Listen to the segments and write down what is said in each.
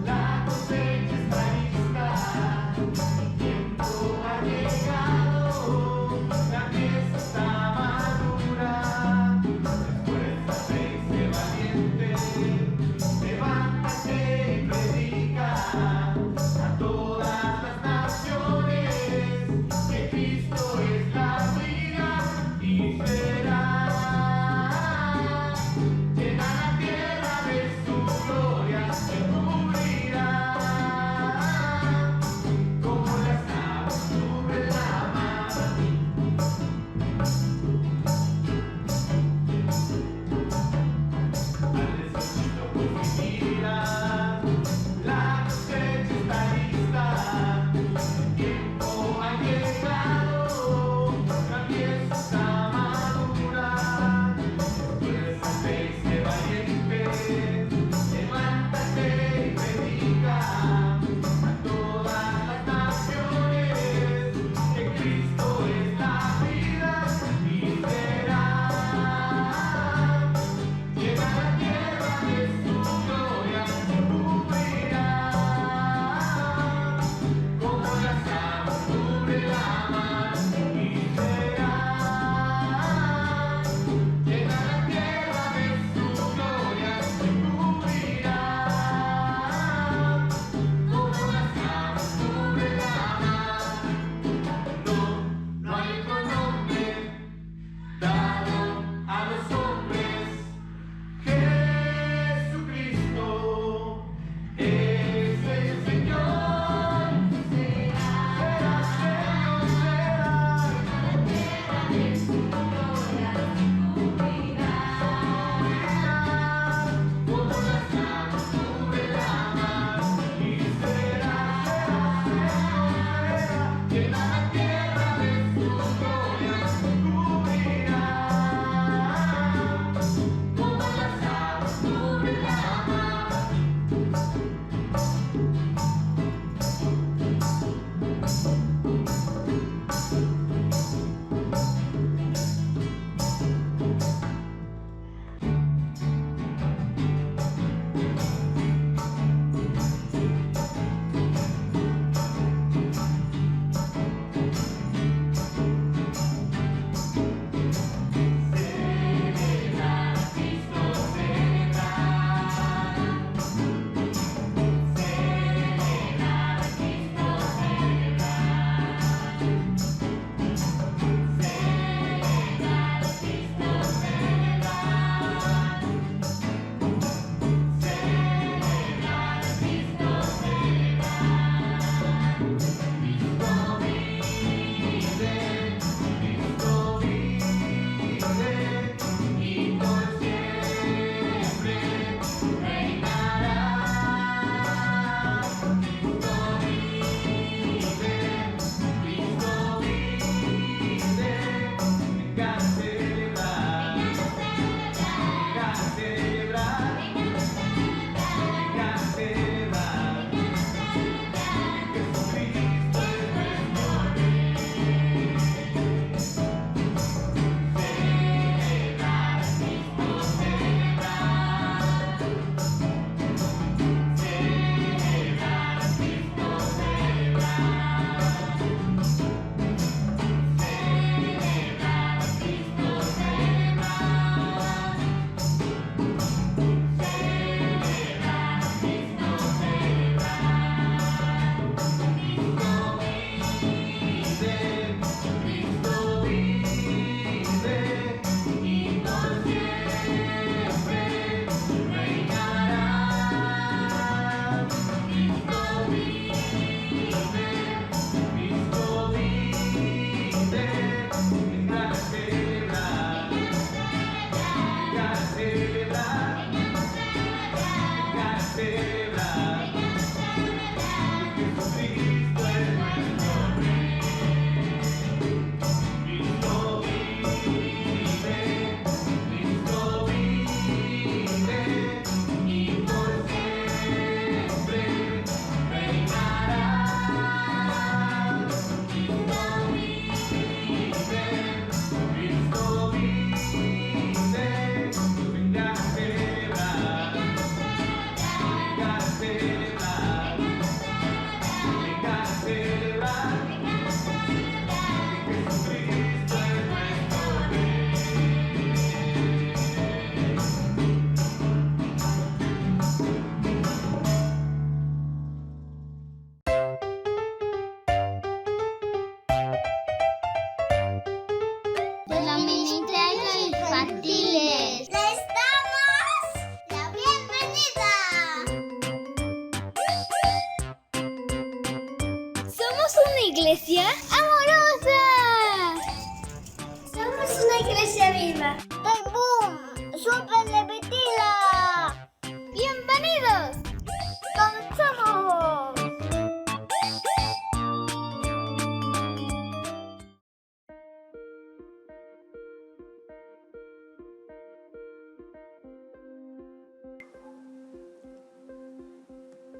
La cosecha está lista, el tiempo ha llegado, la pieza está madura. Esfuérzate y sé valiente, levántate y predica a todas las naciones que Cristo es.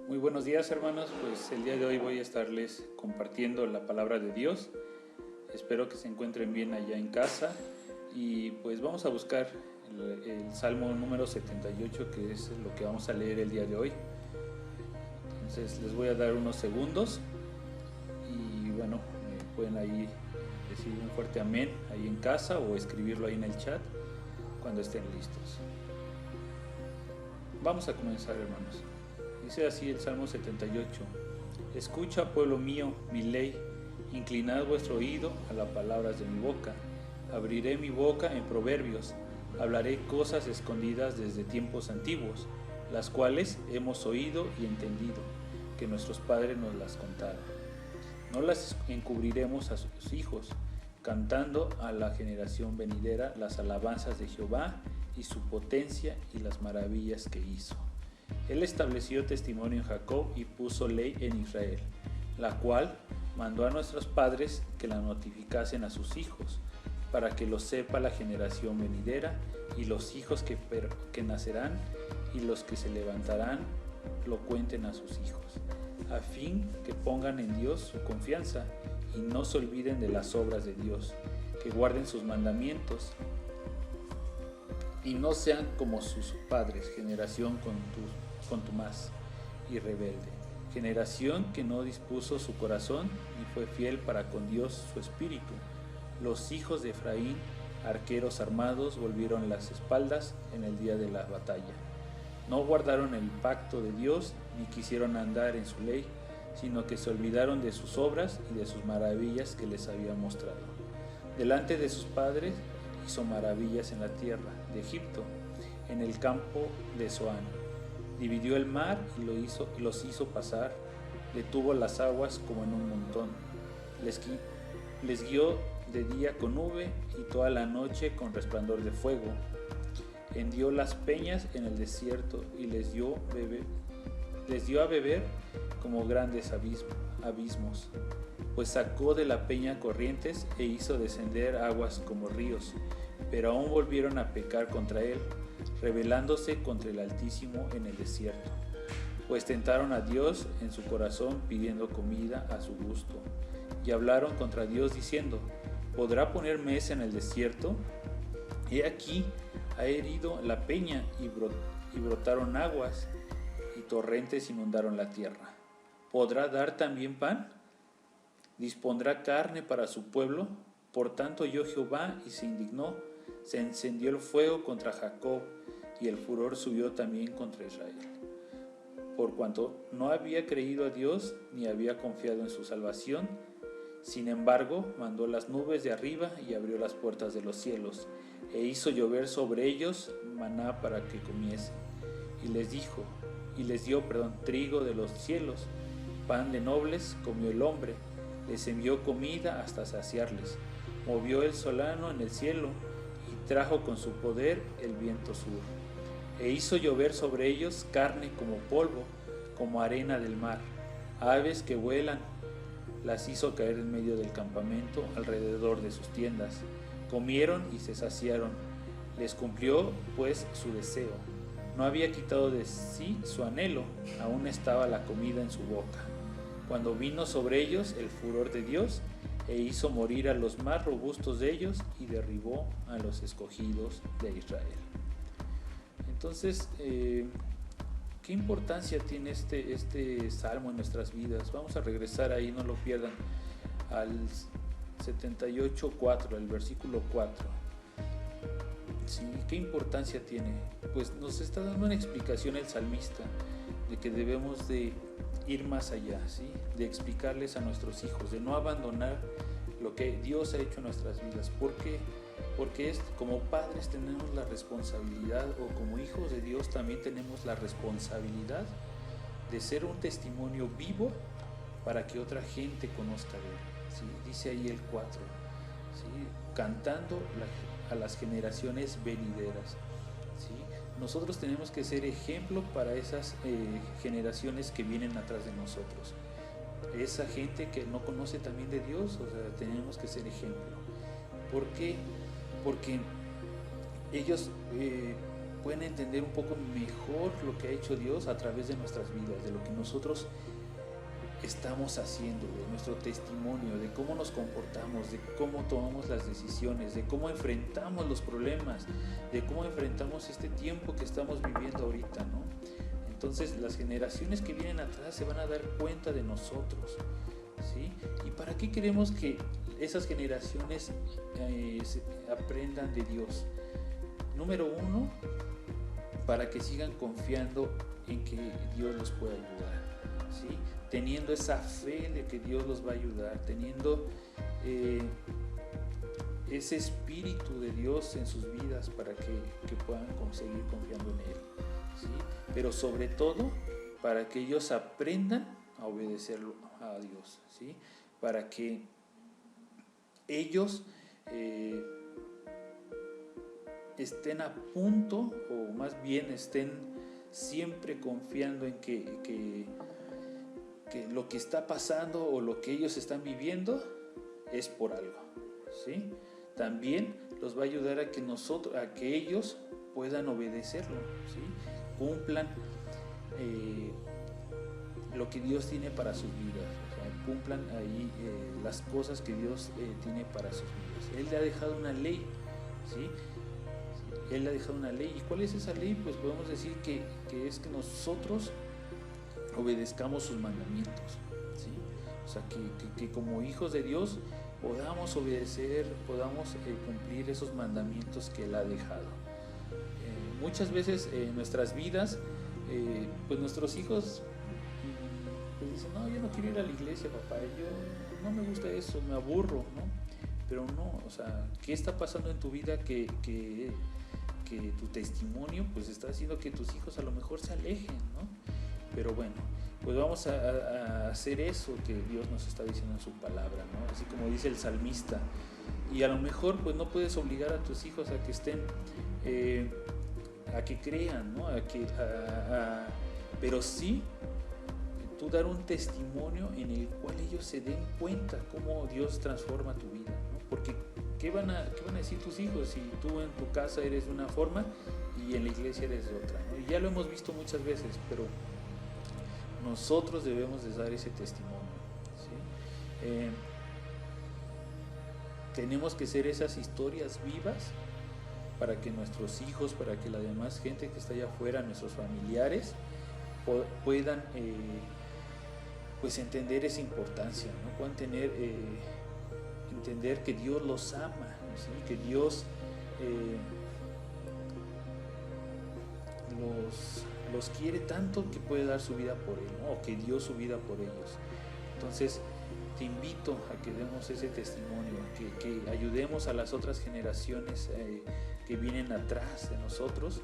Muy buenos días, hermanos. Pues el día de hoy voy a estarles compartiendo la palabra de Dios. Espero que se encuentren bien allá en casa y pues vamos a buscar el Salmo número 78, que es lo que vamos a leer el día de hoy. Entonces les voy a dar unos segundos y bueno, pueden ahí decir un fuerte amén ahí en casa o escribirlo ahí en el chat cuando estén listos. Vamos a comenzar, hermanos. Dice así el Salmo 78: Escucha, pueblo mío, mi ley, inclinad vuestro oído a las palabras de mi boca. Abriré mi boca en proverbios, hablaré cosas escondidas desde tiempos antiguos, las cuales hemos oído y entendido, que nuestros padres nos las contaron. No las encubriremos a sus hijos, cantando a la generación venidera las alabanzas de Jehová y su potencia y las maravillas que hizo. Él estableció testimonio en Jacob y puso ley en Israel, la cual mandó a nuestros padres que la notificasen a sus hijos, para que lo sepa la generación venidera y los hijos que nacerán y los que se levantarán lo cuenten a sus hijos, a fin que pongan en Dios su confianza y no se olviden de las obras de Dios, que guarden sus mandamientos y no sean como sus padres, generación contumaz y rebelde, generación que no dispuso su corazón ni fue fiel para con Dios su espíritu. Los hijos de Efraín, arqueros armados, volvieron las espaldas en el día de la batalla. No guardaron el pacto de Dios ni quisieron andar en su ley, sino que se olvidaron de sus obras y de sus maravillas que les había mostrado. Delante de sus padres hizo maravillas en la tierra de Egipto, en el campo de Zoán. Dividió el mar y los hizo pasar, detuvo las aguas como en un montón. Les guió de día con nube y toda la noche con resplandor de fuego. Hendió las peñas en el desierto y les dio a beber como grandes abismos, pues sacó de la peña corrientes e hizo descender aguas como ríos, pero aún volvieron a pecar contra él, rebelándose contra el Altísimo en el desierto, pues tentaron a Dios en su corazón pidiendo comida a su gusto, y hablaron contra Dios diciendo: ¿podrá poner mesa en el desierto? He aquí, ha herido la peña y brotaron aguas, y torrentes inundaron la tierra. ¿Podrá dar también pan? ¿Dispondrá carne para su pueblo? Por tanto oyó Jehová y se indignó, se encendió el fuego contra Jacob, y el furor subió también contra Israel. Por cuanto no había creído a Dios, ni había confiado en su salvación, sin embargo, mandó las nubes de arriba y abrió las puertas de los cielos, e hizo llover sobre ellos maná para que comiesen. Y les dio trigo de los cielos, pan de nobles comió el hombre, les envió comida hasta saciarles, movió el solano en el cielo, y trajo con su poder el viento sur, e hizo llover sobre ellos carne como polvo, como arena del mar, aves que vuelan. Las hizo caer en medio del campamento, alrededor de sus tiendas. Comieron y se saciaron. Les cumplió pues su deseo. No había quitado de sí su anhelo, aún estaba la comida en su boca. Cuando vino sobre ellos el furor de Dios, e hizo morir a los más robustos de ellos, y derribó a los escogidos de Israel. Entonces, ¿qué importancia tiene este salmo en nuestras vidas? Vamos a regresar ahí, no lo pierdan, al 78:4, el versículo 4. ¿Sí? ¿Qué importancia tiene? Pues nos está dando una explicación el salmista de que debemos de ir más allá, ¿sí? De explicarles a nuestros hijos, de no abandonar lo que Dios ha hecho en nuestras vidas. ¿Por qué? Porque como padres tenemos la responsabilidad, o como hijos de Dios también tenemos la responsabilidad de ser un testimonio vivo para que otra gente conozca de Él, ¿sí? Dice ahí el 4, ¿sí? Cantando a las generaciones venideras, ¿sí? Nosotros tenemos que ser ejemplo para esas generaciones que vienen atrás de nosotros. Esa gente que no conoce también de Dios, o sea, tenemos que ser ejemplo. ¿Por qué? Porque ellos pueden entender un poco mejor lo que ha hecho Dios a través de nuestras vidas, de lo que nosotros estamos haciendo, de nuestro testimonio, de cómo nos comportamos, de cómo tomamos las decisiones, de cómo enfrentamos los problemas, de cómo enfrentamos este tiempo que estamos viviendo ahorita, ¿no? Entonces las generaciones que vienen atrás se van a dar cuenta de nosotros, ¿sí? ¿Y para qué queremos que esas generaciones aprendan de Dios? Número uno, para que sigan confiando en que Dios los puede ayudar, ¿sí? Teniendo esa fe de que Dios los va a ayudar, teniendo ese espíritu de Dios en sus vidas para que puedan seguir confiando en Él, ¿sí? Pero sobre todo para que ellos aprendan a obedecerlo a Dios, ¿sí? Para que ellos estén a punto, o más bien estén siempre confiando en que lo que está pasando o lo que ellos están viviendo es por algo, ¿sí? También los va a ayudar a que ellos puedan obedecerlo, ¿sí? Cumplan lo que Dios tiene para sus vidas, o sea, cumplan ahí las cosas que Dios tiene para sus vidas. Él le ha dejado una ley, ¿sí? Él le ha dejado una ley. ¿Y cuál es esa ley? Pues podemos decir que es que nosotros obedezcamos sus mandamientos, ¿sí? O sea, que como hijos de Dios podamos obedecer, podamos cumplir esos mandamientos que Él ha dejado. Muchas veces en nuestras vidas, pues nuestros hijos pues dicen, no, yo no quiero ir a la iglesia, papá, yo no me gusta eso, me aburro, ¿no? Pero no, o sea, ¿qué está pasando en tu vida que tu testimonio pues está haciendo que tus hijos a lo mejor se alejen, ¿no? Pero bueno, pues vamos a hacer eso que Dios nos está diciendo en su palabra, ¿no? Así como dice el salmista. Y a lo mejor pues no puedes obligar a tus hijos a que estén, a que crean, ¿no? Pero sí tú dar un testimonio en el cual ellos se den cuenta cómo Dios transforma tu vida, ¿no? Porque ¿qué van a decir tus hijos si tú en tu casa eres de una forma y en la iglesia eres de otra, ¿no? Y ya lo hemos visto muchas veces, pero nosotros debemos de dar ese testimonio, ¿sí? Tenemos que ser esas historias vivas para que nuestros hijos, para que la demás gente que está allá afuera, nuestros familiares, puedan pues entender esa importancia, ¿no? Puedan entender que Dios los ama, ¿sí? Que Dios los quiere tanto que puede dar su vida por Él, ¿no? O que dio su vida por ellos. Entonces te invito a que demos ese testimonio, que ayudemos a las otras generaciones que vienen atrás de nosotros,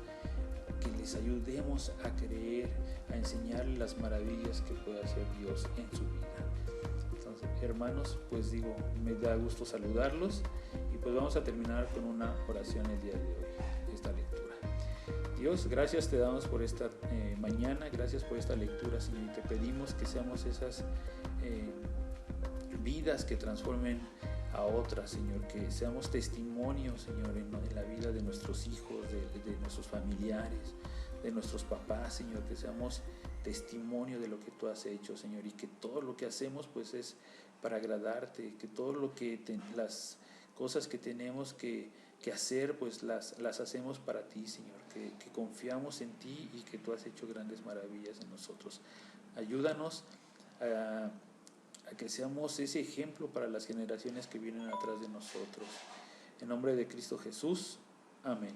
que les ayudemos a creer, a enseñarles las maravillas que puede hacer Dios en su vida. Entonces, hermanos, pues digo, me da gusto saludarlos y pues vamos a terminar con una oración el día de hoy, esta lectura. Dios, gracias te damos por esta mañana, gracias por esta lectura, Señor, y te pedimos que seamos esas vidas que transformen a otras, Señor, que seamos testimonios, Señor, en la vida de nuestros hijos, de nuestros familiares, de nuestros papás, Señor, que seamos testimonio de lo que tú has hecho, Señor, y que todo lo que hacemos pues es para agradarte, que todo lo que las cosas que tenemos que hacer pues las hacemos para ti, Señor, que confiamos en ti y que tú has hecho grandes maravillas en nosotros. Ayúdanos a que seamos ese ejemplo para las generaciones que vienen atrás de nosotros. En nombre de Cristo Jesús. Amén.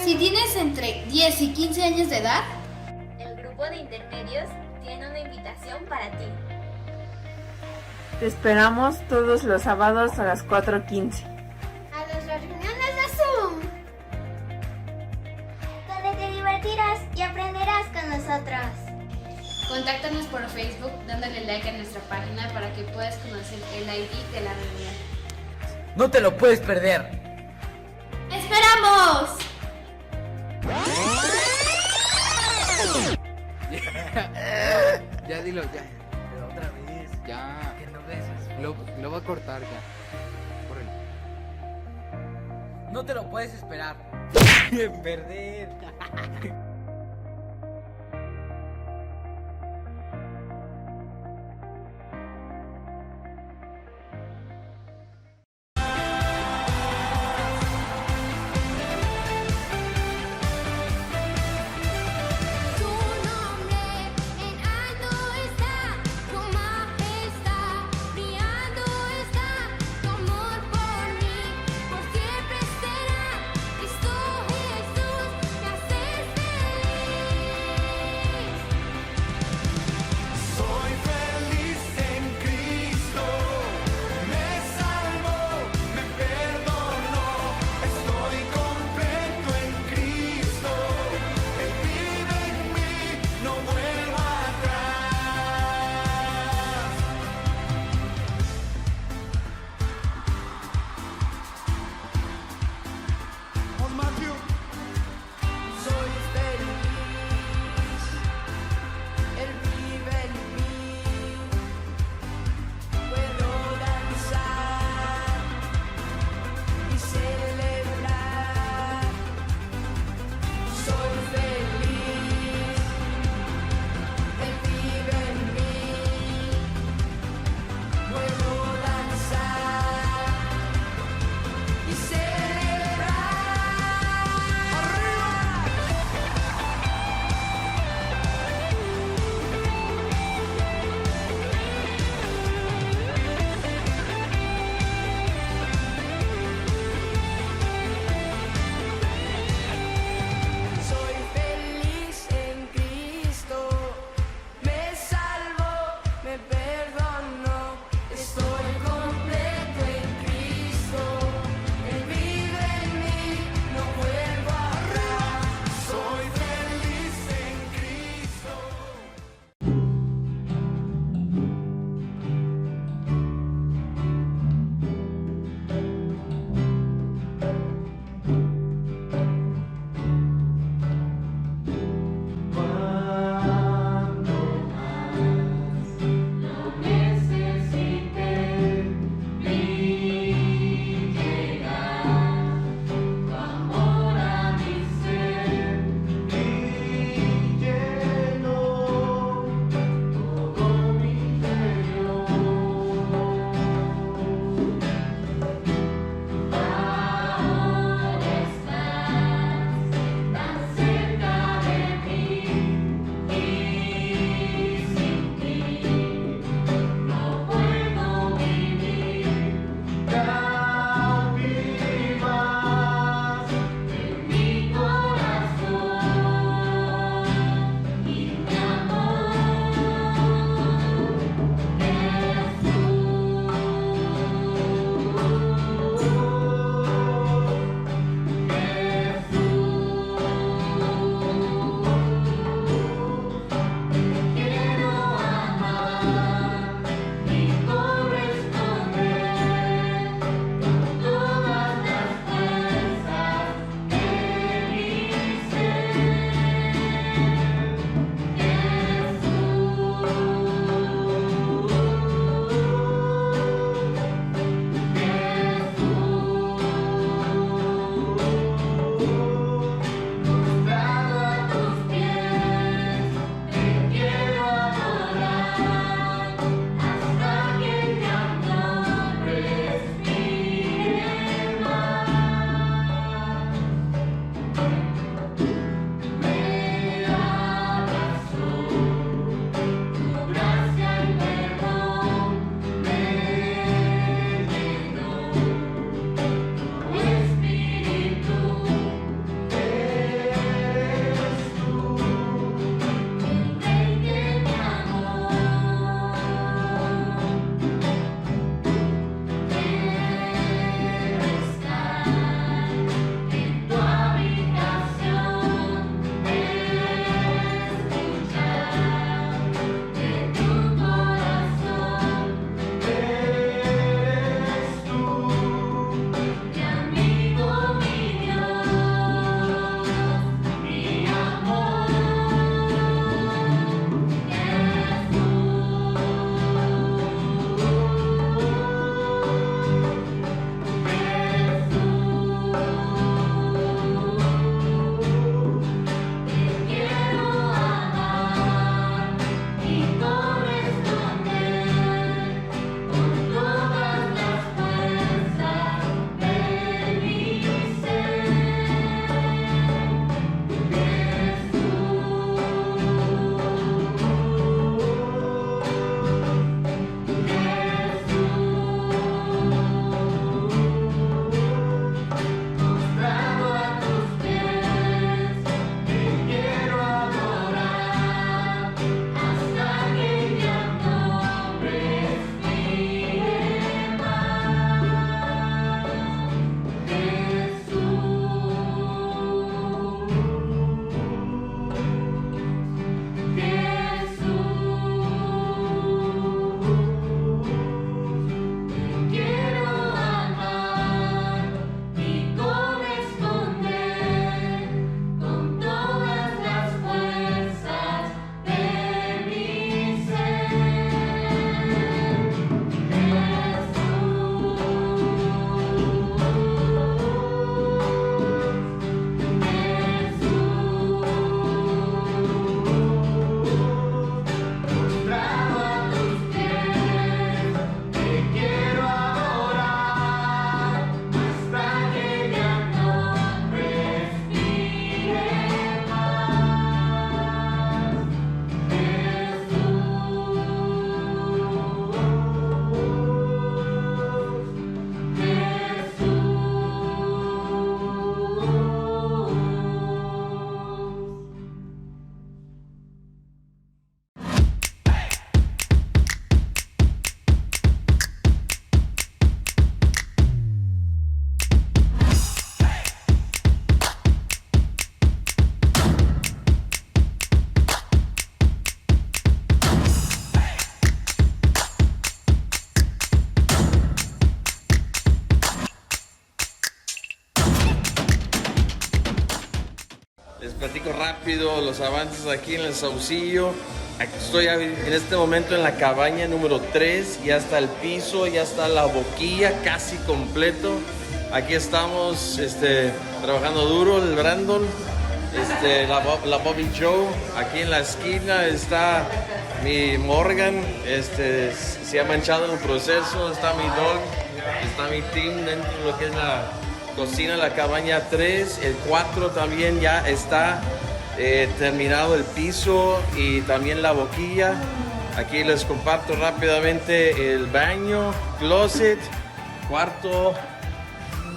Si tienes entre 10 y 15 años de edad, el grupo de intermedios tiene una invitación para ti. Te esperamos todos los sábados a las 4:15. A nuestras reuniones de Zoom, donde te divertirás y aprenderás con nosotros. contáctanos por Facebook dándole like a nuestra página para que puedas conocer el ID de la reunión. No te lo puedes perder. ¡Esperamos! Ya dilo, ya. Pero otra vez. Ya. Que no beses. Lo va a cortar ya. Córrele. No te lo puedes esperar. Perder. Tu nombre en alto está, tu majestad brillando está, tu amor por mí por siempre será. Cristo Jesús me hace esperar. platico rápido los avances aquí en el Saucillo. Aquí estoy en este momento en la cabaña número 3, ya está el piso, ya está la boquilla casi completo. Aquí estamos trabajando duro, el Brandon, la Bobby Joe. Aquí en la esquina está mi Morgan, se ha manchado en el proceso, está mi dog, está mi team dentro de lo que es la cocina, la cabaña 3, el 4 también ya está terminado el piso y también la boquilla. Aquí les comparto rápidamente el baño, closet, cuarto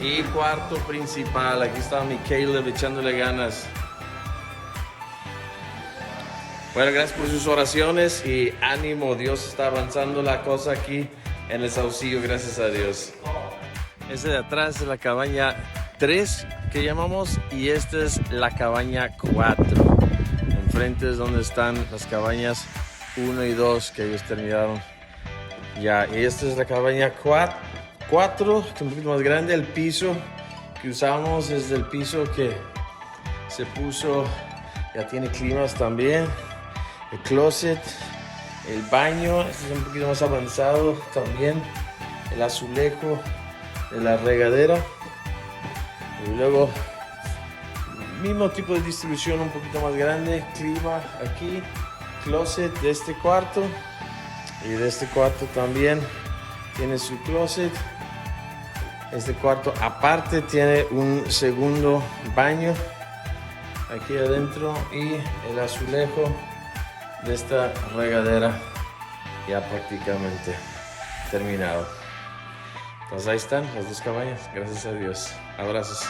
y cuarto principal. Aquí está mi Caleb echándole ganas. Bueno, gracias por sus oraciones y ánimo, Dios está avanzando la cosa aquí en el Saucillo, gracias a Dios. Este de atrás es la cabaña 3 que llamamos y esta es la cabaña 4. Enfrente es donde están las cabañas 1 y 2 que ellos terminaron ya. Y esta es la cabaña 4, que es un poquito más grande. El piso que usamos es el piso que se puso, ya tiene climas también. El closet, el baño, este es un poquito más avanzado también. El azulejo de la regadera. Y luego, mismo tipo de distribución, un poquito más grande. Clima aquí, closet de este cuarto. Y de este cuarto también tiene su closet. Este cuarto aparte tiene un segundo baño aquí adentro. Y el azulejo de esta regadera ya prácticamente terminado. Entonces ahí están las dos cabañas, gracias a Dios. Abrazos.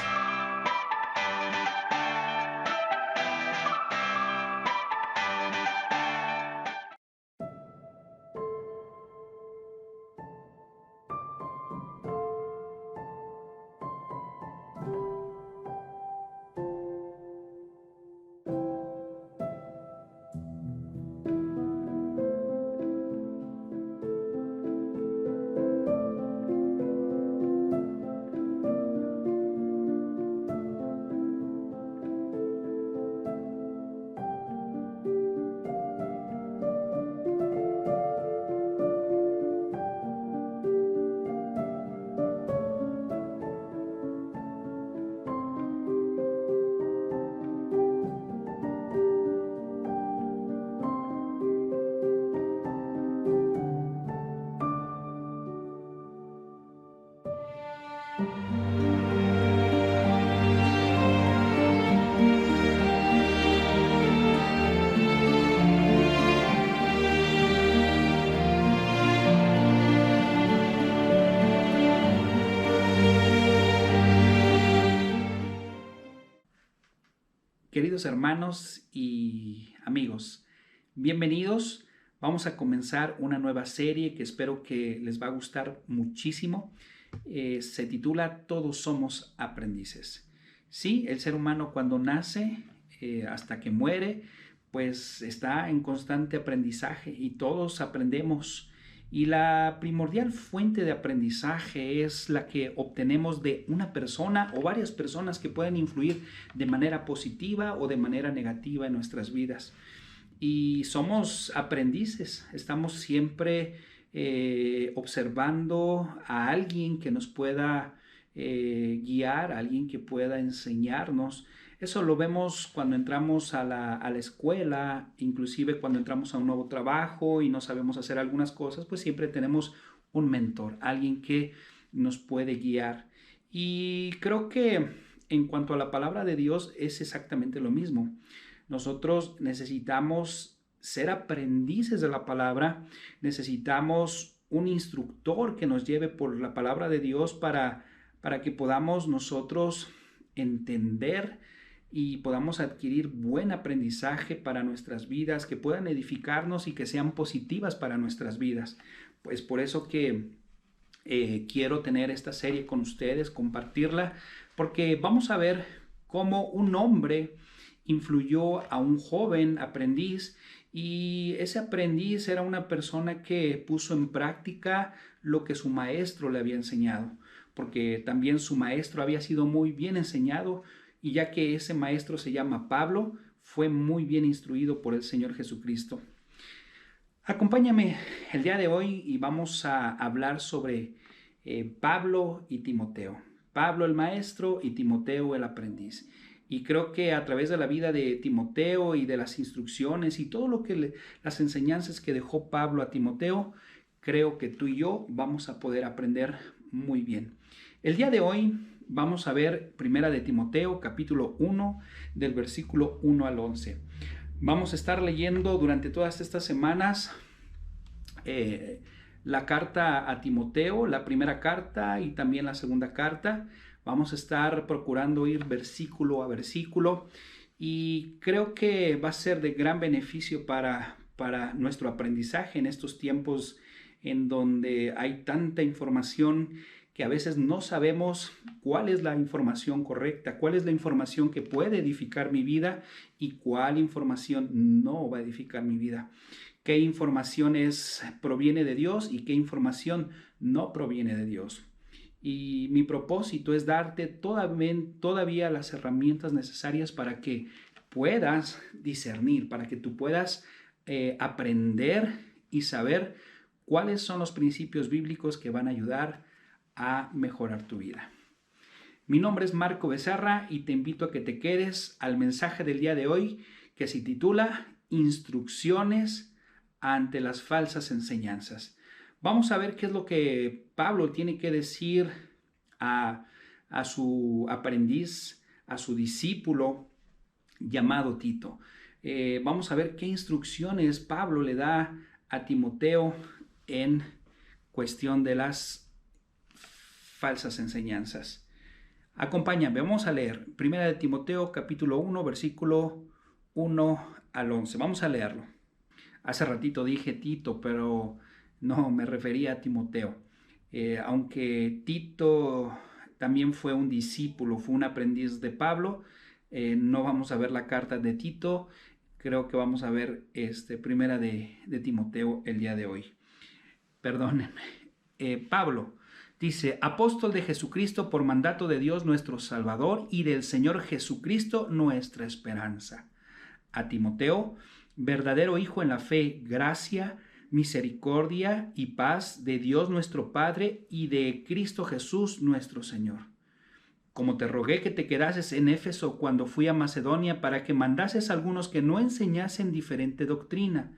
Queridos hermanos y amigos, bienvenidos. Vamos a comenzar una nueva serie que espero que les va a gustar muchísimo. Se titula Todos somos aprendices. Sí, el ser humano cuando nace hasta que muere, pues está en constante aprendizaje y todos aprendemos. Y la primordial fuente de aprendizaje es la que obtenemos de una persona o varias personas que pueden influir de manera positiva o de manera negativa en nuestras vidas. Y somos aprendices, estamos siempre observando a alguien que nos pueda guiar, a alguien que pueda enseñarnos. Eso lo vemos cuando entramos a la escuela, inclusive cuando entramos a un nuevo trabajo y no sabemos hacer algunas cosas, pues siempre tenemos un mentor, alguien que nos puede guiar. Y creo que en cuanto a la palabra de Dios es exactamente lo mismo. Nosotros necesitamos ser aprendices de la palabra, necesitamos un instructor que nos lleve por la palabra de Dios para que podamos nosotros entender y podamos adquirir buen aprendizaje para nuestras vidas, que puedan edificarnos y que sean positivas para nuestras vidas. Pues por eso que quiero tener esta serie con ustedes, compartirla, porque vamos a ver cómo un hombre influyó a un joven aprendiz y ese aprendiz era una persona que puso en práctica lo que su maestro le había enseñado, porque también su maestro había sido muy bien enseñado. Y ya que ese maestro se llama Pablo, fue muy bien instruido por el Señor Jesucristo. Acompáñame el día de hoy y vamos a hablar sobre Pablo y Timoteo. Pablo el maestro y Timoteo el aprendiz. Y creo que a través de la vida de Timoteo y de las instrucciones y todo lo que las enseñanzas que dejó Pablo a Timoteo, creo que tú y yo vamos a poder aprender muy bien. El día de hoy vamos a ver Primera de Timoteo, capítulo 1, del versículo 1 al 11. Vamos a estar leyendo durante todas estas semanas la carta a Timoteo, la primera carta y también la segunda carta. Vamos a estar procurando ir versículo a versículo y creo que va a ser de gran beneficio para nuestro aprendizaje en estos tiempos en donde hay tanta información que a veces no sabemos cuál es la información correcta, cuál es la información que puede edificar mi vida y cuál información no va a edificar mi vida. Qué información proviene de Dios y qué información no proviene de Dios. Y mi propósito es darte todavía las herramientas necesarias para que puedas discernir, para que tú puedas aprender y saber cuáles son los principios bíblicos que van a ayudar a mejorar tu vida. Mi nombre es Marco Becerra y te invito a que te quedes al mensaje del día de hoy que se titula Instrucciones ante las falsas enseñanzas. Vamos a ver qué es lo que Pablo tiene que decir a su aprendiz, a su discípulo llamado Tito. Vamos a ver qué instrucciones Pablo le da a Timoteo en cuestión de las falsas enseñanzas. Acompáñame, vamos a leer Primera de Timoteo capítulo 1, versículo 1 al 11. Vamos a leerlo. Hace ratito dije Tito, pero no, me refería a Timoteo. Aunque Tito también fue un discípulo, fue un aprendiz de Pablo, no vamos a ver la carta de Tito, creo que vamos a ver Primera de Timoteo el día de hoy. Perdónenme. Pablo dice, apóstol de Jesucristo por mandato de Dios nuestro Salvador y del Señor Jesucristo nuestra esperanza. A Timoteo, verdadero hijo en la fe, gracia, misericordia y paz de Dios nuestro Padre y de Cristo Jesús nuestro Señor. Como te rogué que te quedases en Éfeso cuando fui a Macedonia para que mandases a algunos que no enseñasen diferente doctrina,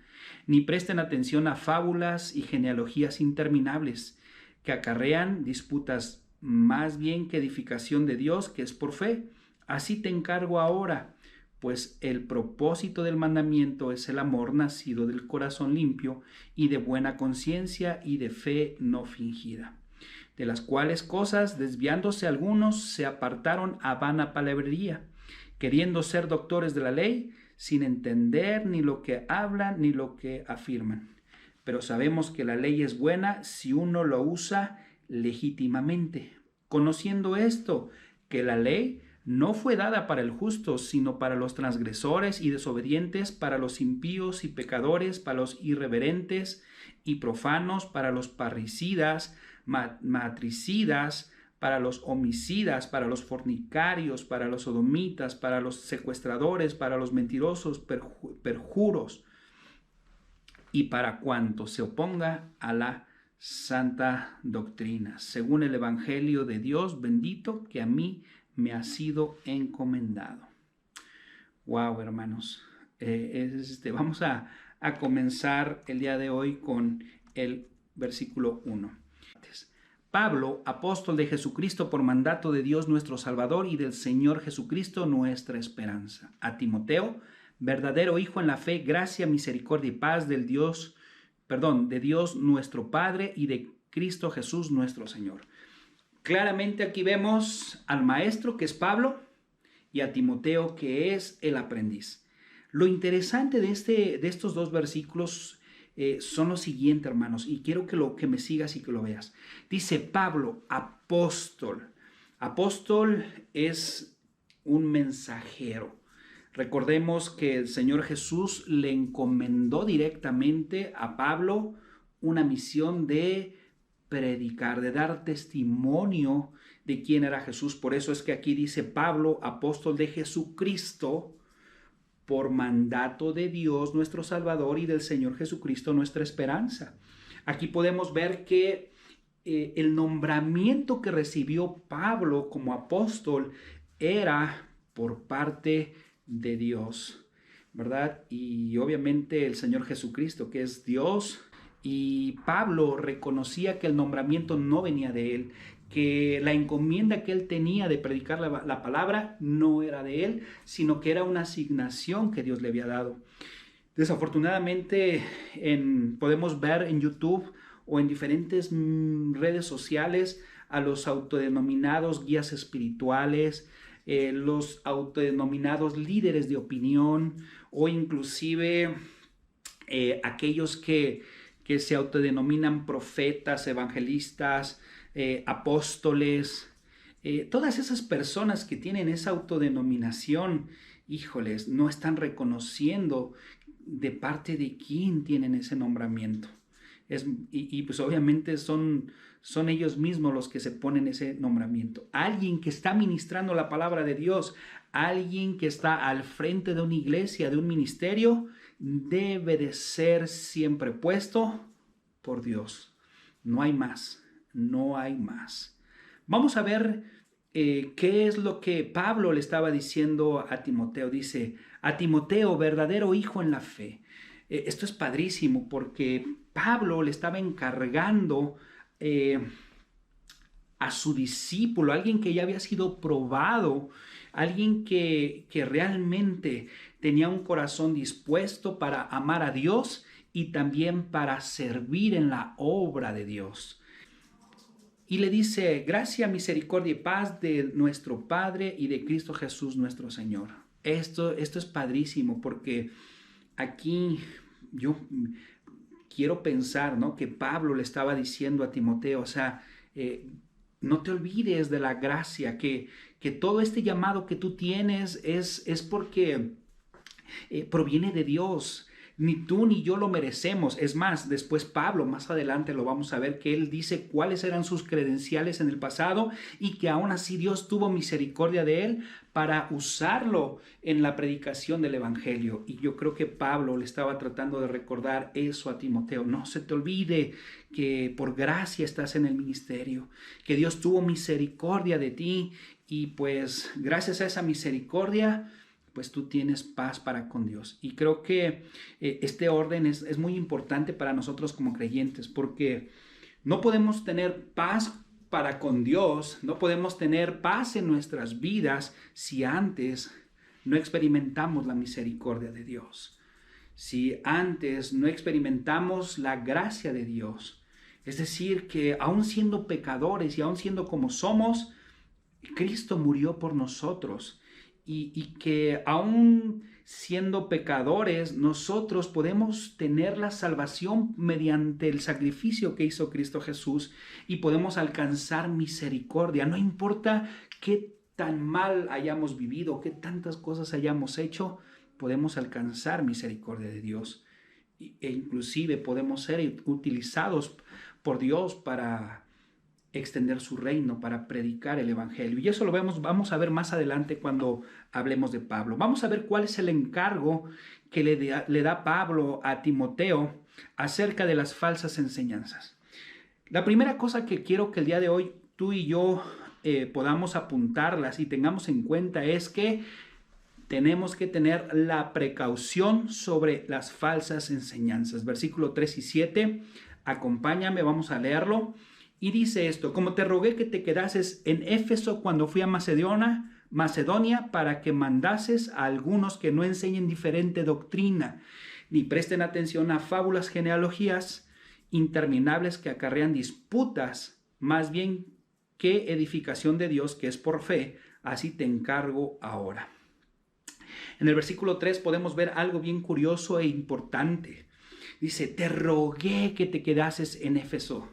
ni presten atención a fábulas y genealogías interminables, que acarrean disputas más bien que edificación de Dios, que es por fe. Así te encargo ahora, pues el propósito del mandamiento es el amor nacido del corazón limpio y de buena conciencia y de fe no fingida, de las cuales cosas, desviándose algunos, se apartaron a vana palabrería, queriendo ser doctores de la ley, sin entender ni lo que hablan ni lo que afirman. Pero sabemos que la ley es buena si uno lo usa legítimamente, conociendo esto, que la ley no fue dada para el justo, sino para los transgresores y desobedientes, para los impíos y pecadores, para los irreverentes y profanos, para los parricidas, matricidas, para los homicidas, para los fornicarios, para los sodomitas, para los secuestradores, para los mentirosos, perjuros, y para cuanto se oponga a la santa doctrina, según el Evangelio de Dios bendito que a mí me ha sido encomendado. Wow, hermanos. Vamos a comenzar el día de hoy con el versículo 1. Pablo, apóstol de Jesucristo por mandato de Dios nuestro Salvador y del Señor Jesucristo nuestra esperanza. A Timoteo, verdadero hijo en la fe, gracia, misericordia y paz de Dios nuestro Padre y de Cristo Jesús nuestro Señor. Claramente aquí vemos al maestro, que es Pablo, y a Timoteo, que es el aprendiz. Lo interesante de estos dos versículos son lo siguiente, hermanos, y quiero que me sigas y que lo veas. Dice Pablo, apóstol. Apóstol es un mensajero. Recordemos que el Señor Jesús le encomendó directamente a Pablo una misión de predicar, de dar testimonio de quién era Jesús. Por eso es que aquí dice Pablo, apóstol de Jesucristo, por mandato de Dios nuestro Salvador y del Señor Jesucristo nuestra esperanza. Aquí podemos ver que el nombramiento que recibió Pablo como apóstol era por parte de Dios, ¿verdad? Y obviamente el Señor Jesucristo, que es Dios, y Pablo reconocía que el nombramiento no venía de él, que la encomienda que él tenía de predicar la palabra no era de él, sino que era una asignación que Dios le había dado. Desafortunadamente podemos ver en YouTube o en diferentes redes sociales a los autodenominados guías espirituales, los autodenominados líderes de opinión, o inclusive aquellos que se autodenominan profetas, evangelistas, apóstoles. Todas esas personas que tienen esa autodenominación, híjoles, no están reconociendo de parte de quién tienen ese nombramiento. Y pues obviamente son ellos mismos los que se ponen ese nombramiento. Alguien que está ministrando la palabra de Dios, alguien que está al frente de una iglesia, de un ministerio, debe de ser siempre puesto por Dios. No hay más, no hay más. Vamos a ver qué es lo que Pablo le estaba diciendo a Timoteo. Dice, a Timoteo, verdadero hijo en la fe. Esto es padrísimo porque Pablo le estaba encargando a su discípulo, alguien que ya había sido probado, alguien que realmente tenía un corazón dispuesto para amar a Dios y también para servir en la obra de Dios. Y le dice, gracia, misericordia y paz de nuestro Padre y de Cristo Jesús nuestro Señor. Esto es padrísimo porque aquí yo quiero pensar, ¿no?, que Pablo le estaba diciendo a Timoteo, o sea, no te olvides de la gracia, que todo este llamado que tú tienes es porque proviene de Dios. Ni tú ni yo lo merecemos. Es más, después Pablo, más adelante lo vamos a ver, que él dice cuáles eran sus credenciales en el pasado y que aún así Dios tuvo misericordia de él para usarlo en la predicación del evangelio. Y yo creo que Pablo le estaba tratando de recordar eso a Timoteo. No se te olvide que por gracia estás en el ministerio, que Dios tuvo misericordia de ti y pues gracias a esa misericordia pues tú tienes paz para con Dios. Y creo que este orden es muy importante para nosotros como creyentes, porque no podemos tener paz para con Dios, no podemos tener paz en nuestras vidas si antes no experimentamos la misericordia de Dios, si antes no experimentamos la gracia de Dios. Es decir, que aún siendo pecadores y aún siendo como somos, Cristo murió por nosotros. Y que aún siendo pecadores, nosotros podemos tener la salvación mediante el sacrificio que hizo Cristo Jesús y podemos alcanzar misericordia. No importa qué tan mal hayamos vivido, qué tantas cosas hayamos hecho, podemos alcanzar misericordia de Dios. E inclusive podemos ser utilizados por Dios para extender su reino, para predicar el evangelio. Y eso lo vamos a ver más adelante cuando hablemos de Pablo. Vamos a ver cuál es el encargo que le da Pablo a Timoteo acerca de las falsas enseñanzas. La primera cosa que quiero que el día de hoy tú y yo podamos apuntarlas y tengamos en cuenta es que tenemos que tener la precaución sobre las falsas enseñanzas. Versículo 3 y 7, acompáñame, vamos a leerlo. Y dice esto, como te rogué que te quedases en Éfeso cuando fui a Macedonia para que mandases a algunos que no enseñen diferente doctrina, ni presten atención a fábulas, genealogías interminables que acarrean disputas, más bien que edificación de Dios que es por fe, así te encargo ahora. En el versículo 3 podemos ver algo bien curioso e importante. Dice, te rogué que te quedases en Éfeso.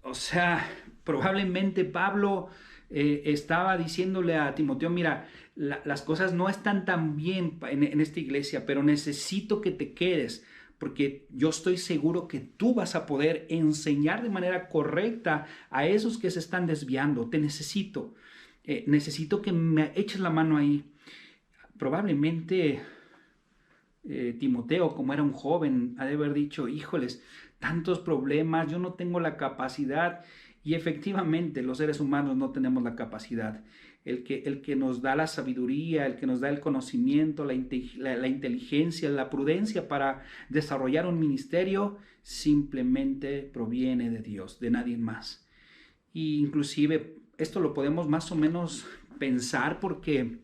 O sea, probablemente Pablo estaba diciéndole a Timoteo, mira, las cosas no están tan bien en esta iglesia, pero necesito que te quedes, porque yo estoy seguro que tú vas a poder enseñar de manera correcta a esos que se están desviando. Te necesito que me eches la mano ahí. probablemente Timoteo, como era un joven, ha de haber dicho, híjoles, tantos problemas, yo no tengo la capacidad. Y efectivamente los seres humanos no tenemos la capacidad. El que nos da la sabiduría, el que nos da el conocimiento, la inteligencia, la prudencia para desarrollar un ministerio, simplemente proviene de Dios, de nadie más. Y inclusive esto lo podemos más o menos pensar porque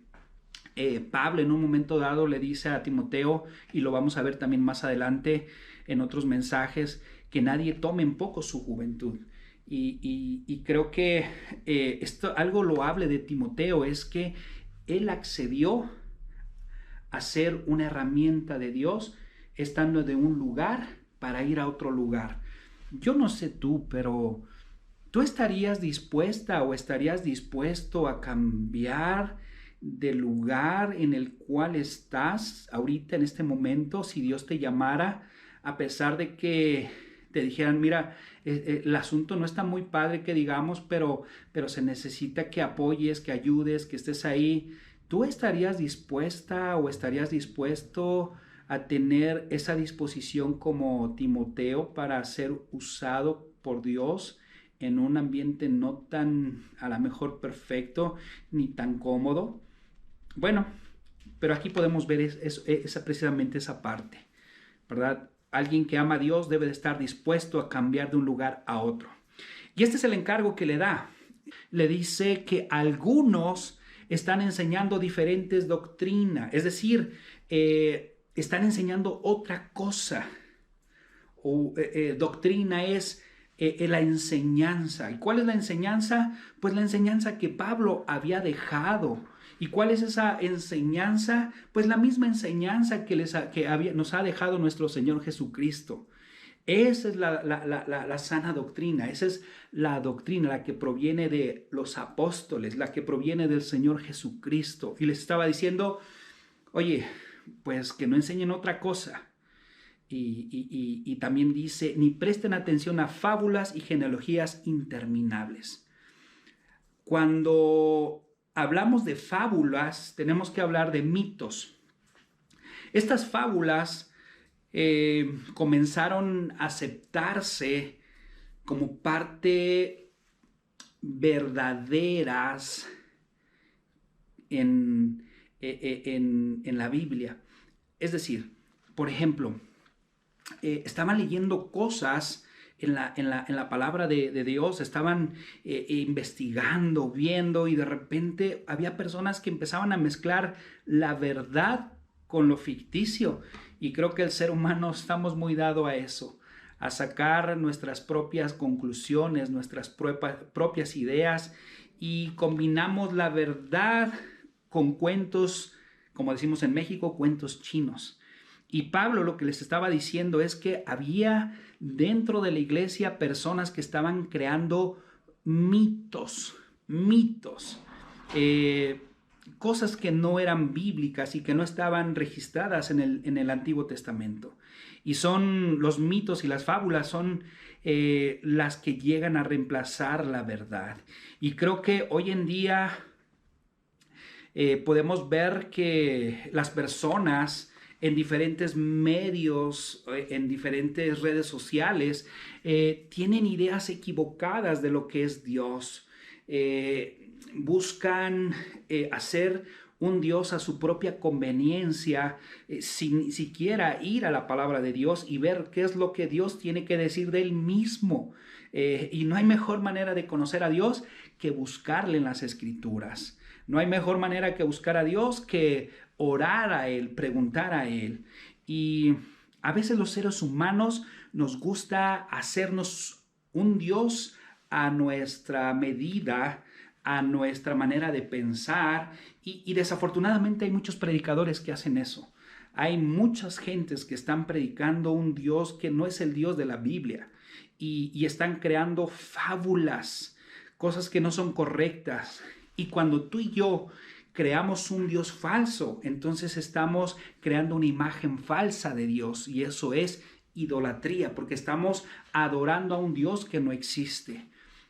Pablo en un momento dado le dice a Timoteo, y lo vamos a ver también más adelante en otros mensajes, que nadie tome en poco su juventud. Y creo que esto, algo loable de Timoteo es que él accedió a ser una herramienta de Dios estando de un lugar para ir a otro lugar. Yo no sé tú, pero ¿tú estarías dispuesta o estarías dispuesto a cambiar de lugar en el cual estás ahorita en este momento si Dios te llamara, a pesar de que te dijeran, mira, el asunto no está muy padre que digamos, pero se necesita que apoyes, que ayudes, que estés ahí? ¿Tú estarías dispuesta o estarías dispuesto a tener esa disposición como Timoteo para ser usado por Dios en un ambiente no tan, a lo mejor, perfecto ni tan cómodo? Bueno, pero aquí podemos ver precisamente esa parte, ¿verdad? Alguien que ama a Dios debe de estar dispuesto a cambiar de un lugar a otro. Y este es el encargo que le da. Le dice que algunos están enseñando diferentes doctrinas, es decir, están enseñando otra cosa. Doctrina es la enseñanza. ¿Y cuál es la enseñanza? Pues la enseñanza que Pablo había dejado. ¿Y cuál es esa enseñanza? Pues la misma enseñanza que nos ha dejado nuestro Señor Jesucristo. Esa es la sana doctrina, esa es la doctrina, la que proviene de los apóstoles, la que proviene del Señor Jesucristo. Y les estaba diciendo, oye, pues que no enseñen otra cosa. Y también dice, ni presten atención a fábulas y genealogías interminables. Cuando hablamos de fábulas, tenemos que hablar de mitos. Estas fábulas comenzaron a aceptarse como parte verdaderas en la Biblia. Es decir, por ejemplo, estaban leyendo cosas en la palabra de Dios, estaban investigando, viendo, y de repente había personas que empezaban a mezclar la verdad con lo ficticio. Y creo que el ser humano estamos muy dados a eso, a sacar nuestras propias conclusiones, nuestras propias ideas, y combinamos la verdad con cuentos, como decimos en México, cuentos chinos. Y Pablo lo que les estaba diciendo es que había dentro de la iglesia personas que estaban creando mitos, cosas que no eran bíblicas y que no estaban registradas en el Antiguo Testamento. Y son los mitos y las fábulas son las que llegan a reemplazar la verdad. Y creo que hoy en día podemos ver que las personas en diferentes medios, en diferentes redes sociales, tienen ideas equivocadas de lo que es Dios. Buscan hacer un Dios a su propia conveniencia, sin siquiera ir a la palabra de Dios y ver qué es lo que Dios tiene que decir de Él mismo. Y no hay mejor manera de conocer a Dios que buscarle en las Escrituras. No hay mejor manera que buscar a Dios que orar a Él, preguntar a Él. Y a veces los seres humanos nos gusta hacernos un Dios a nuestra medida, a nuestra manera de pensar, y desafortunadamente hay muchos predicadores que hacen eso. Hay muchas gentes que están predicando un Dios que no es el Dios de la Biblia, y están creando fábulas, cosas que no son correctas. Y cuando tú y yo creamos un Dios falso, entonces estamos creando una imagen falsa de Dios, y eso es idolatría, porque estamos adorando a un Dios que no existe.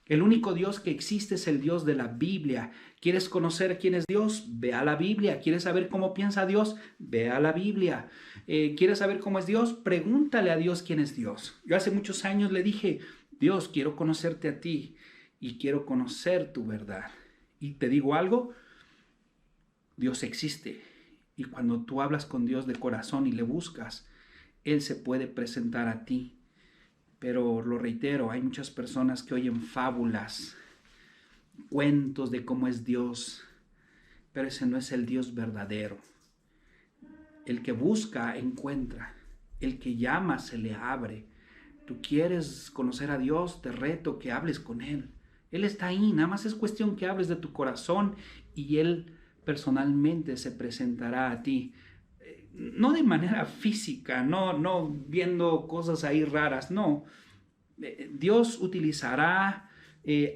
El único Dios que existe es el Dios de la Biblia. ¿Quieres conocer quién es Dios? Ve a la Biblia. ¿Quieres saber cómo piensa Dios? Ve a la Biblia. ¿Quieres saber cómo es Dios? Pregúntale a Dios quién es Dios. Yo hace muchos años le dije, Dios, quiero conocerte a ti y quiero conocer tu verdad. Y te digo algo, Dios existe. Y cuando tú hablas con Dios de corazón y le buscas, Él se puede presentar a ti. Pero lo reitero, hay muchas personas que oyen fábulas, cuentos de cómo es Dios, pero ese no es el Dios verdadero. El que busca, encuentra. El que llama, se le abre. Tú quieres conocer a Dios, te reto que hables con Él. Él está ahí, nada más es cuestión que hables de tu corazón y Él personalmente se presentará a ti. No de manera física, no viendo cosas ahí raras, no. Dios utilizará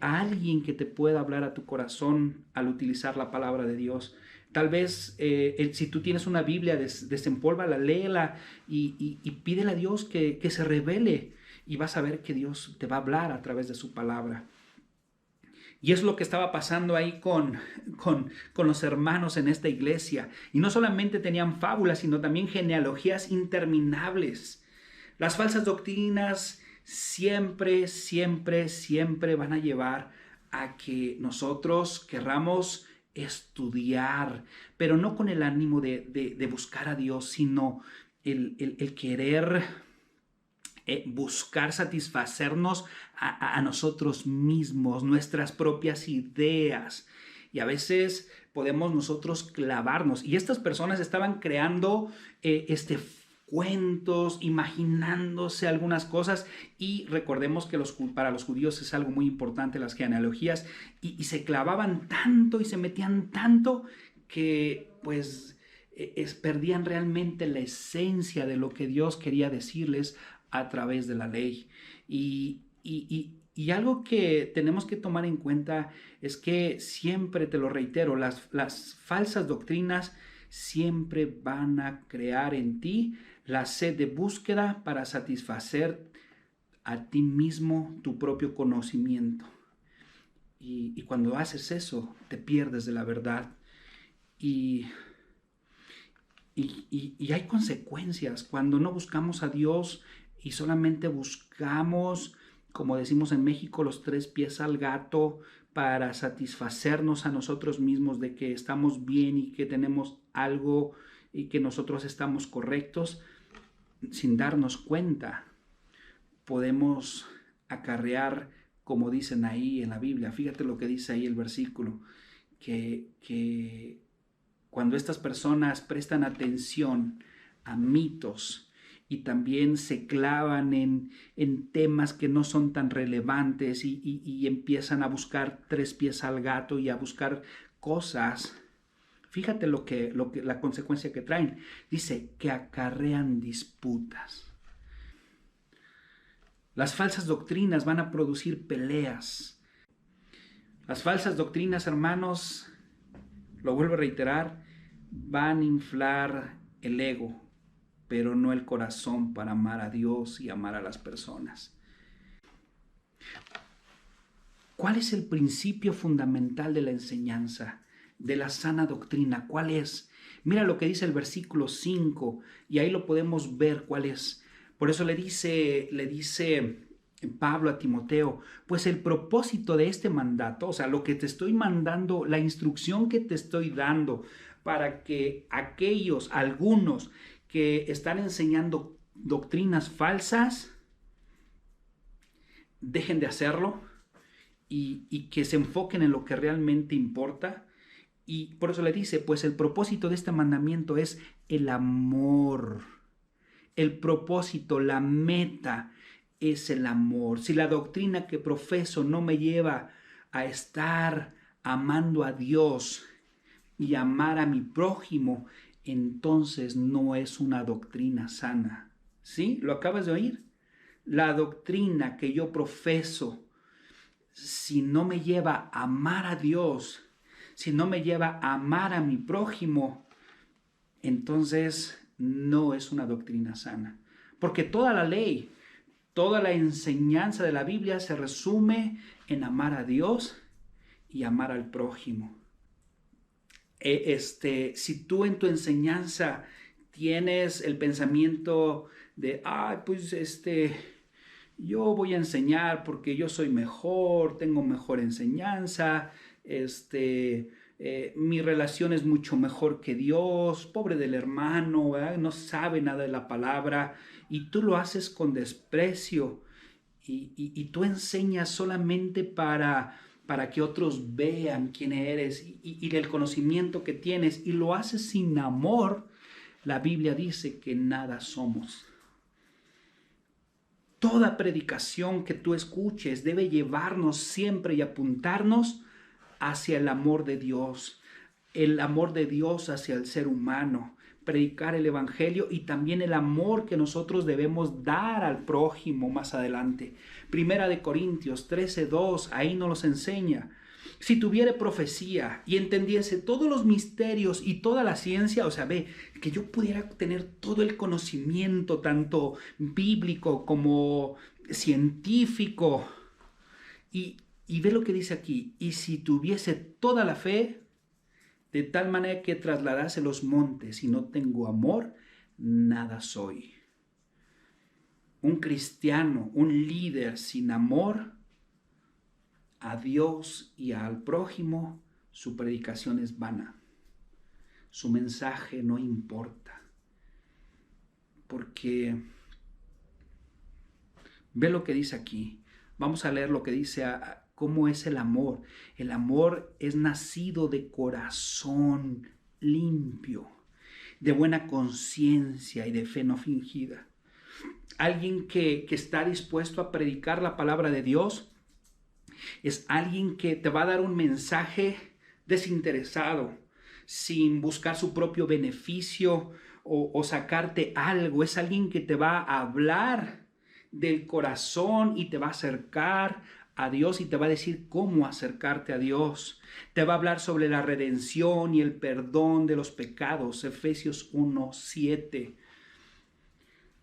a alguien que te pueda hablar a tu corazón al utilizar la palabra de Dios. Tal vez si tú tienes una Biblia, desempólvala, léela y pídele a Dios que se revele y vas a ver que Dios te va a hablar a través de su palabra. Y es lo que estaba pasando ahí con los hermanos en esta iglesia. Y no solamente tenían fábulas, sino también genealogías interminables. Las falsas doctrinas siempre van a llevar a que nosotros querramos estudiar, pero no con el ánimo de buscar a Dios, sino el querer buscar satisfacernos a nosotros mismos, nuestras propias ideas. Y a veces podemos nosotros clavarnos. Y estas personas estaban creando cuentos, imaginándose algunas cosas. Y recordemos que para los judíos es algo muy importante las genealogías. Y se clavaban tanto y se metían tanto que pues perdían realmente la esencia de lo que Dios quería decirles a través de la ley. Y algo que tenemos que tomar en cuenta es que siempre, te lo reitero, las falsas doctrinas siempre van a crear en ti la sed de búsqueda para satisfacer a ti mismo tu propio conocimiento. Y cuando haces eso, te pierdes de la verdad. Y hay consecuencias cuando no buscamos a Dios y solamente buscamos, como decimos en México, los 3 pies al gato para satisfacernos a nosotros mismos de que estamos bien y que tenemos algo y que nosotros estamos correctos. Sin darnos cuenta, podemos acarrear, como dicen ahí en la Biblia. Fíjate lo que dice ahí el versículo, que cuando estas personas prestan atención a mitos y también se clavan en temas que no son tan relevantes y empiezan a buscar 3 pies al gato y a buscar cosas, fíjate la consecuencia que traen. Dice que acarrean disputas. Las falsas doctrinas van a producir peleas. Las falsas doctrinas, hermanos, lo vuelvo a reiterar, van a inflar el ego, pero no el corazón para amar a Dios y amar a las personas. ¿Cuál es el principio fundamental de la enseñanza, de la sana doctrina? ¿Cuál es? Mira lo que dice el versículo 5 y ahí lo podemos ver cuál es. Por eso le dice Pablo a Timoteo, pues el propósito de este mandato, o sea, lo que te estoy mandando, la instrucción que te estoy dando para que algunos que están enseñando doctrinas falsas, dejen de hacerlo y que se enfoquen en lo que realmente importa. Y por eso le dice, pues el propósito de este mandamiento es el amor. El propósito, la meta es el amor. Si la doctrina que profeso no me lleva a estar amando a Dios y amar a mi prójimo, entonces no es una doctrina sana. ¿Sí? ¿Lo acabas de oír? La doctrina que yo profeso, si no me lleva a amar a Dios, si no me lleva a amar a mi prójimo, entonces no es una doctrina sana. Porque toda la ley Toda la enseñanza de la Biblia se resume en amar a Dios y amar al prójimo. Si tú en tu enseñanza tienes el pensamiento de, yo voy a enseñar porque yo soy mejor, tengo mejor enseñanza, mi relación es mucho mejor que Dios, pobre del hermano, ¿verdad? No sabe nada de la palabra, y tú lo haces con desprecio, y tú enseñas solamente para que otros vean quién eres y el conocimiento que tienes, y lo haces sin amor. La Biblia dice que nada somos. Toda predicación que tú escuches debe llevarnos siempre y apuntarnos hacia el amor de Dios hacia el ser humano, predicar el evangelio y también el amor que nosotros debemos dar al prójimo más adelante. Primera de Corintios 13:2, ahí nos los enseña. Si tuviere profecía y entendiese todos los misterios y toda la ciencia, o sea, ve, que yo pudiera tener todo el conocimiento, tanto bíblico como científico, y ve lo que dice aquí, y si tuviese toda la fe, de tal manera que trasladase los montes, y no tengo amor, nada soy. Un cristiano, un líder sin amor a Dios y al prójimo, su predicación es vana. Su mensaje no importa. Porque ve lo que dice aquí. Vamos a leer lo que dice, cómo es el amor. El amor es nacido de corazón limpio, de buena conciencia y de fe no fingida. Alguien que está dispuesto a predicar la palabra de Dios es alguien que te va a dar un mensaje desinteresado, sin buscar su propio beneficio o sacarte algo. Es alguien que te va a hablar del corazón y te va a acercar a Dios y te va a decir cómo acercarte a Dios. Te va a hablar sobre la redención y el perdón de los pecados. Efesios 1:7.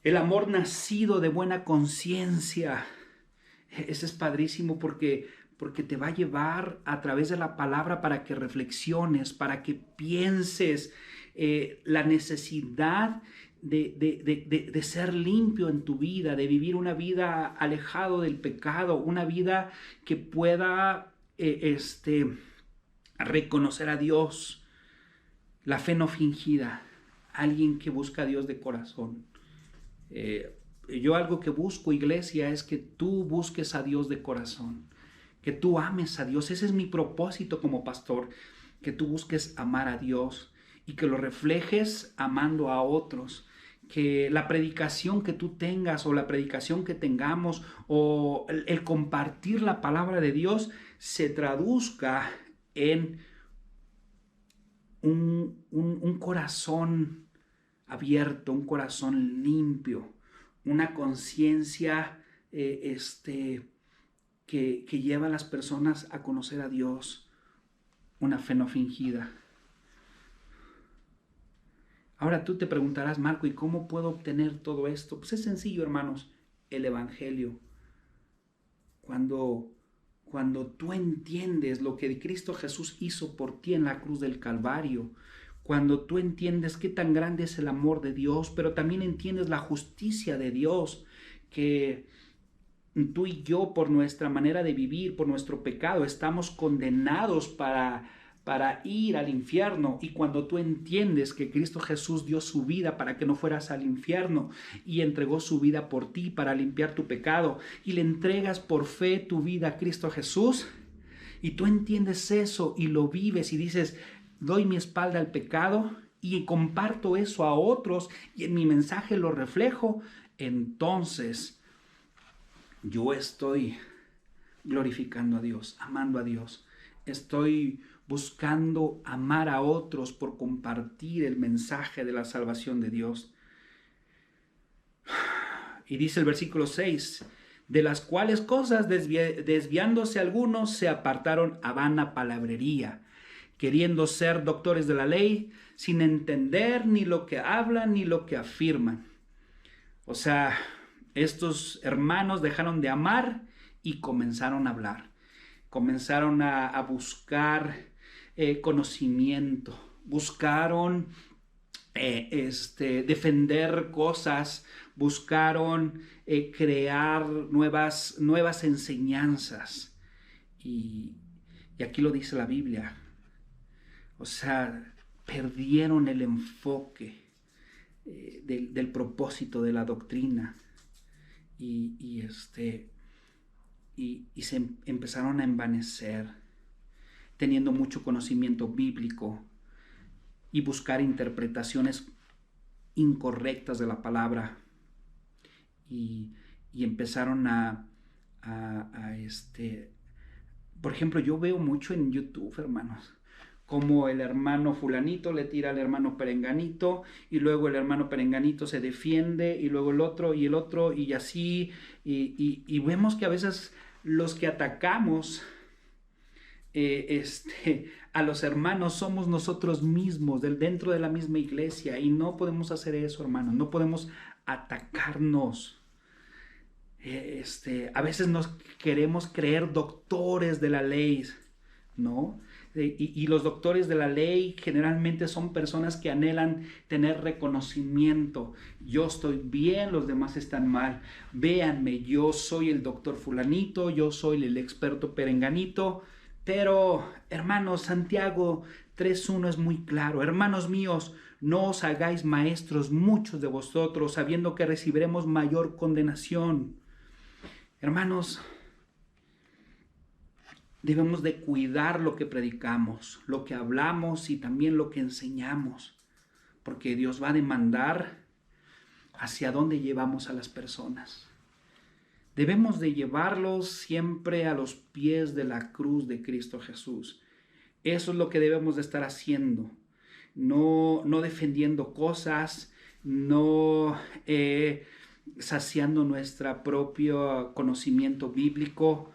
El amor nacido de buena conciencia. Ese es padrísimo porque te va a llevar a través de la palabra para que reflexiones, para que pienses la necesidad de ser limpio en tu vida, de vivir una vida alejado del pecado, una vida que pueda reconocer a Dios, la fe no fingida, alguien que busca a Dios de corazón. Yo algo que busco, iglesia, es que tú busques a Dios de corazón, que tú ames a Dios. Ese es mi propósito como pastor, que tú busques amar a Dios y que lo reflejes amando a otros. Que la predicación que tú tengas o la predicación que tengamos o el compartir la palabra de Dios se traduzca en un corazón abierto, un corazón limpio, una conciencia que lleva a las personas a conocer a Dios, una fe no fingida. Ahora tú te preguntarás, Marco, ¿y cómo puedo obtener todo esto? Pues es sencillo, hermanos, el evangelio. Cuando tú entiendes lo que Cristo Jesús hizo por ti en la cruz del Calvario, cuando tú entiendes qué tan grande es el amor de Dios, pero también entiendes la justicia de Dios, que tú y yo, por nuestra manera de vivir, por nuestro pecado, estamos condenados para ir al infierno. Y cuando tú entiendes que Cristo Jesús dio su vida para que no fueras al infierno y entregó su vida por ti para limpiar tu pecado, y le entregas por fe tu vida a Cristo Jesús, y tú entiendes eso y lo vives y dices, doy mi espalda al pecado y comparto eso a otros y en mi mensaje lo reflejo, entonces yo estoy glorificando a Dios, amando a Dios. Estoy buscando amar a otros por compartir el mensaje de la salvación de Dios. Y dice el versículo 6, de las cuales cosas desviándose algunos se apartaron a vana palabrería, queriendo ser doctores de la ley, sin entender ni lo que hablan ni lo que afirman. O sea, Estos hermanos dejaron de amar y comenzaron a hablar. Comenzaron a buscar conocimiento. Buscaron defender cosas. Buscaron crear nuevas enseñanzas. Y aquí lo dice la Biblia. O sea, perdieron el enfoque del propósito de la doctrina. Y se empezaron a envanecer, teniendo mucho conocimiento bíblico y buscar interpretaciones incorrectas de la palabra. Y empezaron por ejemplo, yo veo mucho en YouTube, hermanos, como el hermano fulanito le tira al hermano perenganito, y luego el hermano perenganito se defiende, y luego el otro, y así, y vemos que a veces los que atacamos a los hermanos somos nosotros mismos, dentro de la misma iglesia, y no podemos hacer eso, hermanos, no podemos atacarnos. A veces nos queremos creer doctores de la ley, ¿no? Y los doctores de la ley generalmente son personas que anhelan tener reconocimiento. Yo estoy bien, los demás están mal. Véanme, yo soy el doctor fulanito, yo soy el experto perenganito. Pero, hermanos, Santiago 3:1 es muy claro. Hermanos míos, no os hagáis maestros muchos de vosotros, sabiendo que recibiremos mayor condenación. Hermanos, debemos de cuidar lo que predicamos, lo que hablamos y también lo que enseñamos, porque Dios va a demandar hacia dónde llevamos a las personas. Debemos de llevarlos siempre a los pies de la cruz de Cristo Jesús. Eso es lo que debemos de estar haciendo, no defendiendo cosas, no saciando nuestro propio conocimiento bíblico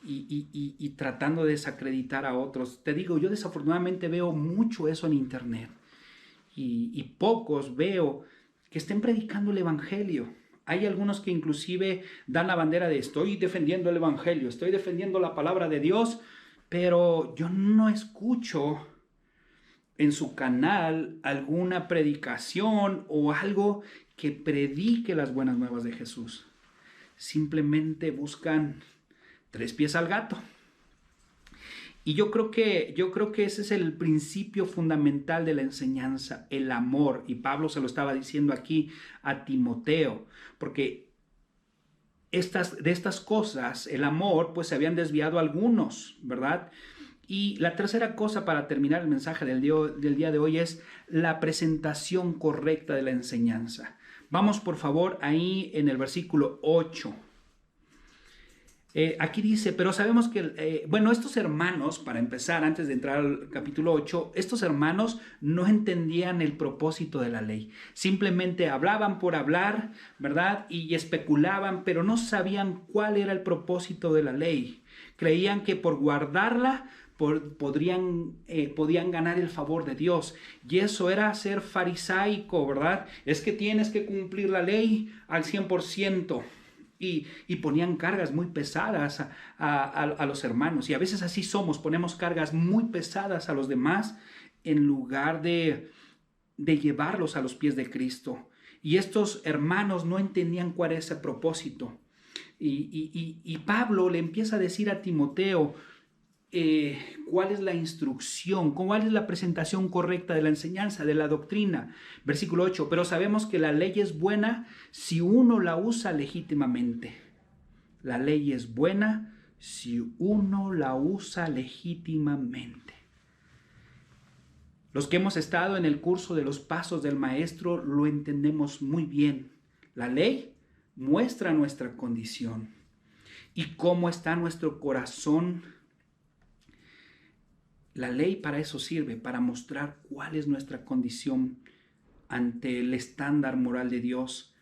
y tratando de desacreditar a otros. Te digo, yo desafortunadamente veo mucho eso en internet y pocos veo que estén predicando el evangelio. Hay algunos que inclusive dan la bandera de estoy defendiendo el evangelio, estoy defendiendo la palabra de Dios, pero yo no escucho en su canal alguna predicación o algo que predique las buenas nuevas de Jesús. Simplemente buscan 3 pies al gato. Y yo creo que ese es el principio fundamental de la enseñanza, el amor. Y Pablo se lo estaba diciendo aquí a Timoteo, porque de estas cosas, el amor, pues se habían desviado algunos, ¿verdad? Y la tercera cosa para terminar el mensaje del día de hoy es la presentación correcta de la enseñanza. Vamos por favor ahí en el versículo 8. Aquí dice, pero sabemos que, estos hermanos, para empezar, antes de entrar al capítulo 8, estos hermanos no entendían el propósito de la ley. Simplemente hablaban por hablar, ¿verdad? Y especulaban, pero no sabían cuál era el propósito de la ley. Creían que por guardarla podían ganar el favor de Dios. Y eso era ser farisaico, ¿verdad? Es que tienes que cumplir la ley al 100%. Y ponían cargas muy pesadas a los hermanos. Y a veces así somos, ponemos cargas muy pesadas a los demás en lugar de llevarlos a los pies de Cristo. Y estos hermanos no entendían cuál es el propósito. Y Pablo le empieza a decir a Timoteo cuál es la instrucción, cuál es la presentación correcta de la enseñanza, de la doctrina. Versículo 8, pero sabemos que la ley es buena si uno la usa legítimamente. La ley es buena si uno la usa legítimamente. Los que hemos estado en el curso de los pasos del maestro lo entendemos muy bien. La ley muestra nuestra condición y cómo está nuestro corazón. La ley para eso sirve, para mostrar cuál es nuestra condición ante el estándar moral de Dios.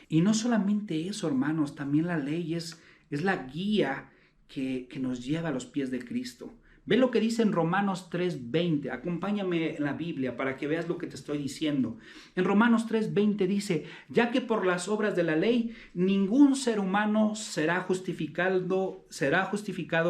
Y no solamente eso, hermanos, también la ley es la guía que nos lleva a los pies de Cristo. Ve lo que dice en Romanos 3:20. Acompáñame en la Biblia para que veas lo que te estoy diciendo. En Romanos 3:20 dice, ya que por las obras de la ley ningún ser humano será justificado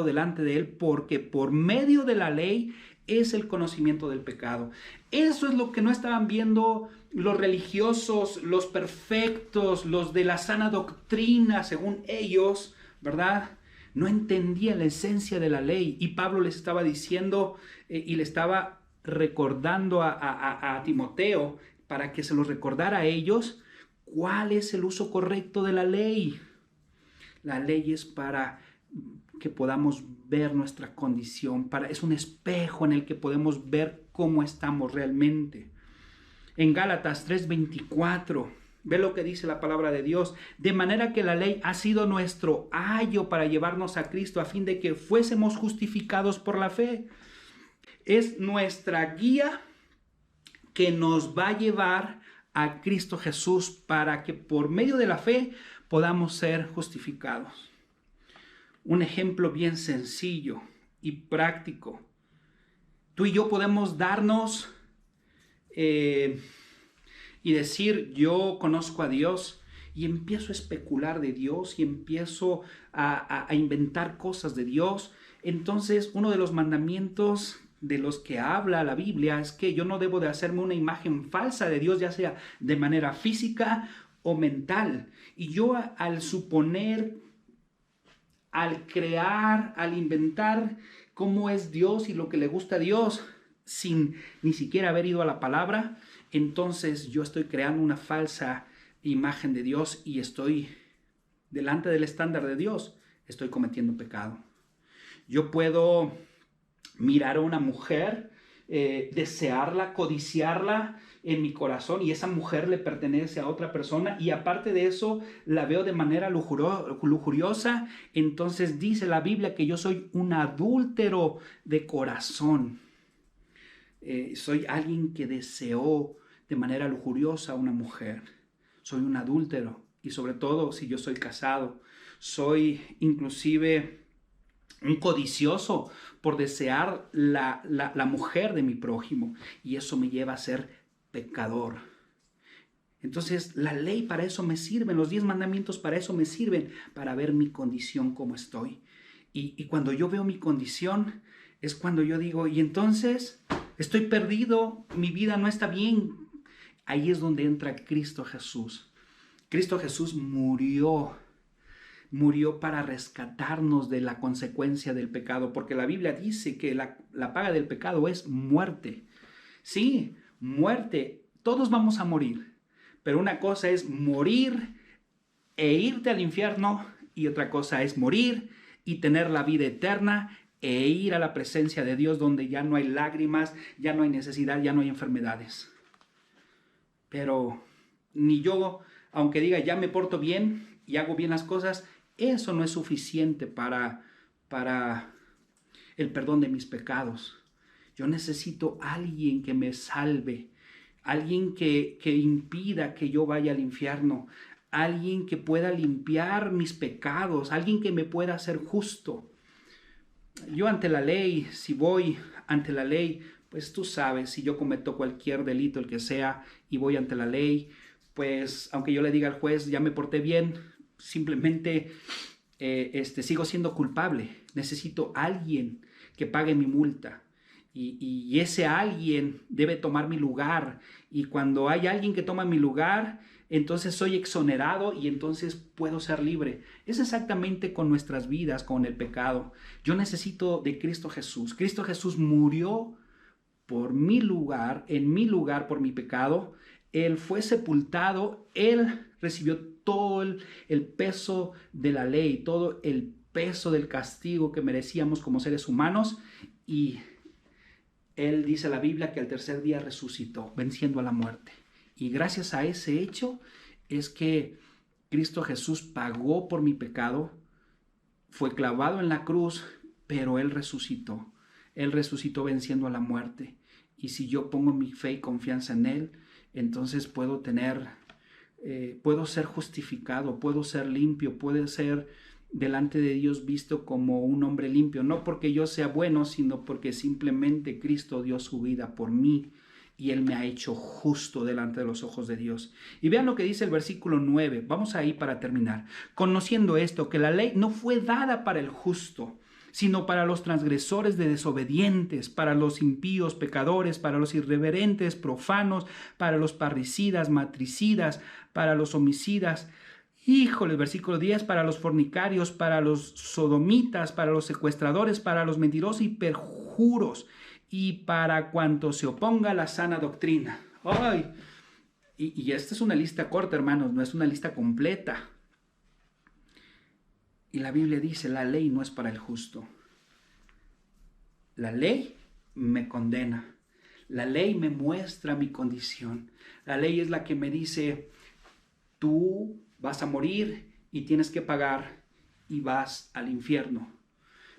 delante de él, porque por medio de la ley es el conocimiento del pecado. Eso es lo que no estaban viendo los religiosos, los perfectos, los de la sana doctrina, según ellos, ¿verdad? No entendían la esencia de la ley, y Pablo les estaba diciendo y le estaba recordando a Timoteo para que se los recordara a ellos cuál es el uso correcto de la ley. La ley es para que podamos ver nuestra condición, es un espejo en el que podemos ver cómo estamos realmente. En Gálatas 3:24, ve lo que dice la palabra de Dios. De manera que la ley ha sido nuestro ayo para llevarnos a Cristo a fin de que fuésemos justificados por la fe. Es nuestra guía que nos va a llevar a Cristo Jesús para que por medio de la fe podamos ser justificados. Un ejemplo bien sencillo y práctico. Tú y yo podemos darnos y decir, yo conozco a Dios, y empiezo a especular de Dios y empiezo a inventar cosas de Dios. Entonces, uno de los mandamientos de los que habla la Biblia es que yo no debo de hacerme una imagen falsa de Dios, ya sea de manera física o mental. Y yo al suponer, al crear, al inventar cómo es Dios y lo que le gusta a Dios, sin ni siquiera haber ido a la palabra, entonces yo estoy creando una falsa imagen de Dios y estoy delante del estándar de Dios, estoy cometiendo pecado. Yo puedo mirar a una mujer, desearla, codiciarla en mi corazón, y esa mujer le pertenece a otra persona, y aparte de eso la veo de manera lujuriosa. Entonces dice la Biblia que yo soy un adúltero de corazón. Soy alguien que deseó de manera lujuriosa a una mujer. Soy un adúltero, y sobre todo si yo soy casado, soy inclusive un codicioso por desear la mujer de mi prójimo, y eso me lleva a ser pecador. Entonces la ley para eso me sirve, los 10 mandamientos para eso me sirven, para ver mi condición como estoy. Y cuando yo veo mi condición es cuando yo digo, y entonces estoy perdido, mi vida no está bien. Ahí es donde entra Cristo Jesús. Cristo Jesús murió para rescatarnos de la consecuencia del pecado, porque la Biblia dice que la paga del pecado es muerte. Sí, muerte. Todos vamos a morir, pero una cosa es morir e irte al infierno, y otra cosa es morir y tener la vida eterna e ir a la presencia de Dios, donde ya no hay lágrimas, ya no hay necesidad, ya no hay enfermedades. Pero ni yo, aunque diga ya me porto bien y hago bien las cosas, eso no es suficiente para el perdón de mis pecados. Yo necesito a alguien que me salve, alguien que impida que yo vaya al infierno, alguien que pueda limpiar mis pecados, alguien que me pueda hacer justo. Yo ante la ley, si voy ante la ley, pues tú sabes, si yo cometo cualquier delito, el que sea, y voy ante la ley, pues aunque yo le diga al juez, ya me porté bien, simplemente sigo siendo culpable. Necesito a alguien que pague mi multa. Y ese alguien debe tomar mi lugar. Y cuando hay alguien que toma mi lugar, entonces soy exonerado y entonces puedo ser libre. Es exactamente con nuestras vidas, con el pecado. Yo necesito de Cristo Jesús. Cristo Jesús murió por mi lugar, en mi lugar, por mi pecado. Él fue sepultado, Él recibió todo el peso de la ley, todo el peso del castigo que merecíamos como seres humanos, y Él dice la Biblia que al tercer día resucitó, venciendo a la muerte. Y gracias a ese hecho es que Cristo Jesús pagó por mi pecado, fue clavado en la cruz, pero Él resucitó. Él resucitó venciendo a la muerte. Y si yo pongo mi fe y confianza en Él, entonces puedo ser justificado, puedo ser limpio, puedo ser delante de Dios visto como un hombre limpio, no porque yo sea bueno, sino porque simplemente Cristo dio su vida por mí y Él me ha hecho justo delante de los ojos de Dios. Y vean lo que dice el versículo 9, vamos ahí para terminar. Conociendo esto, que la ley no fue dada para el justo, sino para los transgresores de desobedientes, para los impíos, pecadores, para los irreverentes, profanos, para los parricidas, matricidas, para los homicidas. Híjole, versículo 10, para los fornicarios, para los sodomitas, para los secuestradores, para los mentirosos y perjuros, y para cuanto se oponga a la sana doctrina. ¡Ay! Y esta es una lista corta, hermanos, no es una lista completa. Y la Biblia dice, la ley no es para el justo. La ley me condena. La ley me muestra mi condición. La ley es la que me dice, tú vas a morir y tienes que pagar y vas al infierno.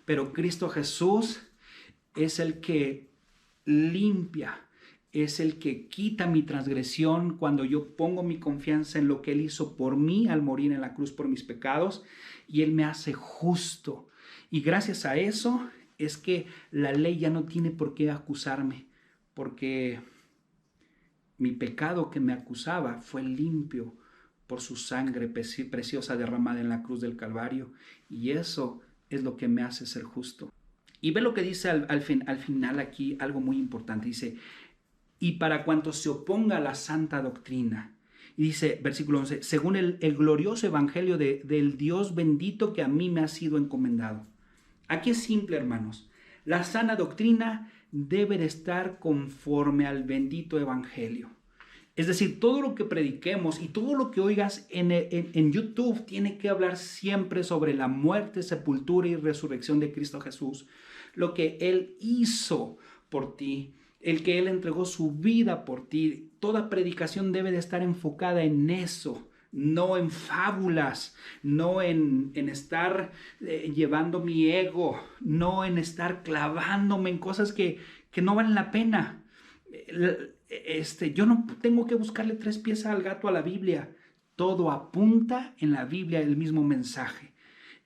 Pero Cristo Jesús es el que limpia, es el que quita mi transgresión cuando yo pongo mi confianza en lo que Él hizo por mí al morir en la cruz por mis pecados, y Él me hace justo. Y gracias a eso es que la ley ya no tiene por qué acusarme, porque mi pecado que me acusaba fue limpio por su sangre preciosa derramada en la cruz del Calvario, y eso es lo que me hace ser justo. Y ve lo que dice al final aquí, algo muy importante. Dice, y para cuanto se oponga a la santa doctrina. Y dice, versículo 11, según el glorioso evangelio del Dios bendito que a mí me ha sido encomendado. Aquí es simple, hermanos. La sana doctrina debe de estar conforme al bendito evangelio. Es decir, todo lo que prediquemos y todo lo que oigas en YouTube tiene que hablar siempre sobre la muerte, sepultura y resurrección de Cristo Jesús. Lo que Él hizo por ti, el que Él entregó su vida por ti. Toda predicación debe de estar enfocada en eso, no en fábulas, no en estar llevando mi ego, no en estar clavándome en cosas que no valen la pena. Yo no tengo que buscarle 3 pies al gato a la Biblia. Todo apunta en la Biblia el mismo mensaje.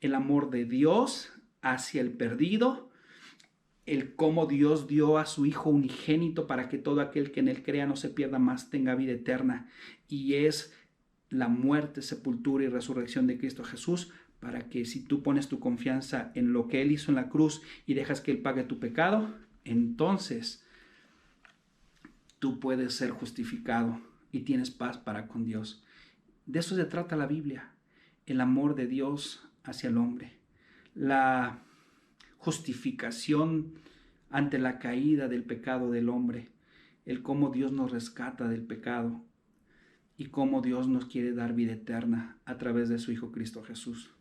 El amor de Dios hacia el perdido, el cómo Dios dio a su Hijo unigénito para que todo aquel que en Él crea no se pierda más, tenga vida eterna. Y es la muerte, sepultura y resurrección de Cristo Jesús, para que si tú pones tu confianza en lo que Él hizo en la cruz y dejas que Él pague tu pecado, entonces tú puedes ser justificado y tienes paz para con Dios. De eso se trata la Biblia, el amor de Dios hacia el hombre, la justificación ante la caída del pecado del hombre, el cómo Dios nos rescata del pecado y cómo Dios nos quiere dar vida eterna a través de su Hijo Cristo Jesús.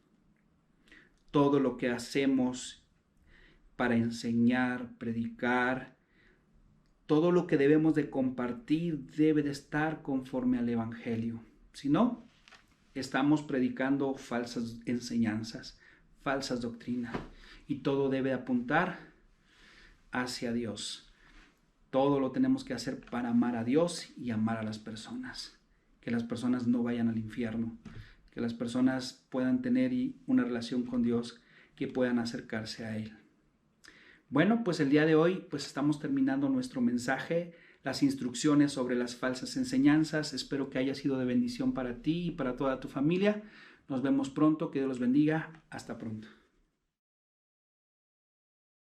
Todo lo que hacemos para enseñar, predicar, todo lo que debemos de compartir debe de estar conforme al Evangelio. Si no, estamos predicando falsas enseñanzas, falsas doctrinas. Y todo debe apuntar hacia Dios. Todo lo tenemos que hacer para amar a Dios y amar a las personas. Que las personas no vayan al infierno. Que las personas puedan tener una relación con Dios, que puedan acercarse a Él. Bueno, pues el día de hoy pues estamos terminando nuestro mensaje, las instrucciones sobre las falsas enseñanzas. Espero que haya sido de bendición para ti y para toda tu familia. Nos vemos pronto. Que Dios los bendiga. Hasta pronto.